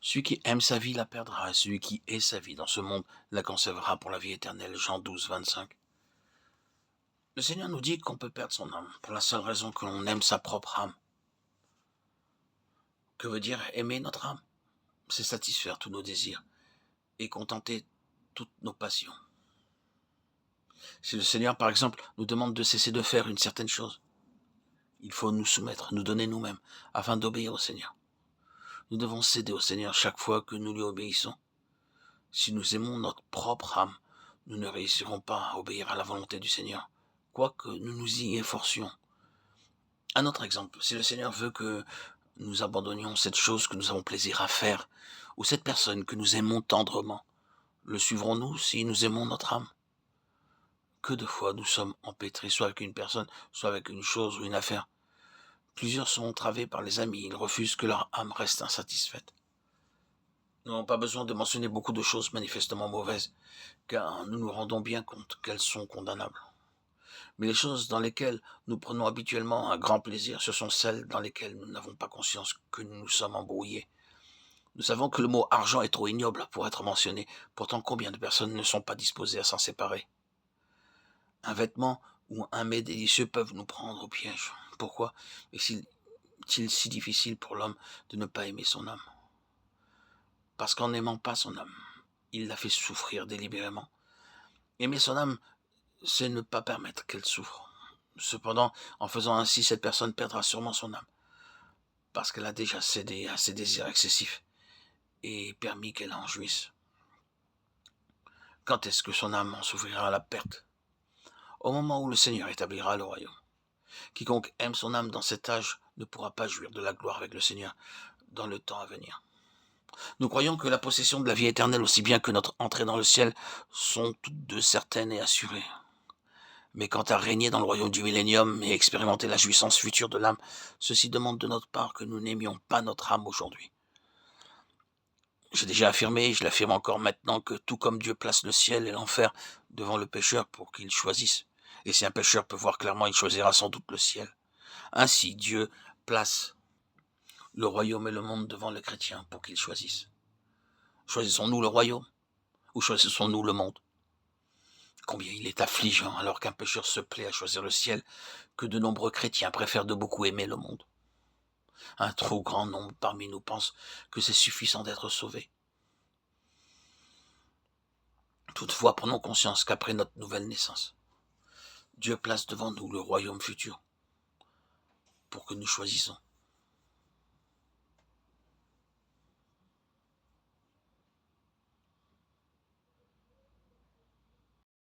Celui qui aime sa vie la perdra, et celui qui hait sa vie dans ce monde la conservera pour la vie éternelle. Jean 12, 25. Le Seigneur nous dit qu'on peut perdre son âme pour la seule raison que l'on aime sa propre âme. Que veut dire aimer notre âme? C'est satisfaire tous nos désirs et contenter toutes nos passions. Si le Seigneur, par exemple, nous demande de cesser de faire une certaine chose, il faut nous soumettre, nous donner nous-mêmes, afin d'obéir au Seigneur. Nous devons céder au Seigneur chaque fois que nous lui obéissons. Si nous aimons notre propre âme, nous ne réussirons pas à obéir à la volonté du Seigneur, quoique nous nous y efforcions. Un autre exemple, si le Seigneur veut que nous abandonnions cette chose que nous avons plaisir à faire, ou cette personne que nous aimons tendrement, le suivrons-nous si nous aimons notre âme? Que de fois nous sommes empêtrés, soit avec une personne, soit avec une chose ou une affaire. Plusieurs sont entravés par les amis, ils refusent que leur âme reste insatisfaite. Nous n'avons pas besoin de mentionner beaucoup de choses manifestement mauvaises, car nous nous rendons bien compte qu'elles sont condamnables. Mais les choses dans lesquelles nous prenons habituellement un grand plaisir, ce sont celles dans lesquelles nous n'avons pas conscience que nous nous sommes embrouillés. Nous savons que le mot argent est trop ignoble pour être mentionné, pourtant combien de personnes ne sont pas disposées à s'en séparer? Un vêtement ou un mets délicieux peuvent nous prendre au piège. Pourquoi est-il si difficile pour l'homme de ne pas aimer son âme? Parce qu'en n'aimant pas son âme, il la fait souffrir délibérément. Aimer son âme, c'est ne pas permettre qu'elle souffre. Cependant, en faisant ainsi, cette personne perdra sûrement son âme, parce qu'elle a déjà cédé à ses désirs excessifs et permis qu'elle en jouisse. Quand est-ce que son âme en souffrira la perte? Au moment où le Seigneur établira le royaume. Quiconque aime son âme dans cet âge ne pourra pas jouir de la gloire avec le Seigneur dans le temps à venir. Nous croyons que la possession de la vie éternelle aussi bien que notre entrée dans le ciel sont toutes deux certaines et assurées. Mais quant à régner dans le royaume du millénium et expérimenter la jouissance future de l'âme, ceci demande de notre part que nous n'aimions pas notre âme aujourd'hui. J'ai déjà affirmé, et je l'affirme encore maintenant, que tout comme Dieu place le ciel et l'enfer devant le pécheur pour qu'il choisisse, et si un pécheur peut voir clairement, il choisira sans doute le ciel. Ainsi, Dieu place le royaume et le monde devant les chrétiens pour qu'ils choisissent. Choisissons-nous le royaume ou choisissons-nous le monde? Combien il est affligeant, alors qu'un pécheur se plaît à choisir le ciel, que de nombreux chrétiens préfèrent de beaucoup aimer le monde. Un trop grand nombre parmi nous pense que c'est suffisant d'être sauvé. Toutefois, prenons conscience qu'après notre nouvelle naissance, Dieu place devant nous le royaume futur pour que nous choisissons.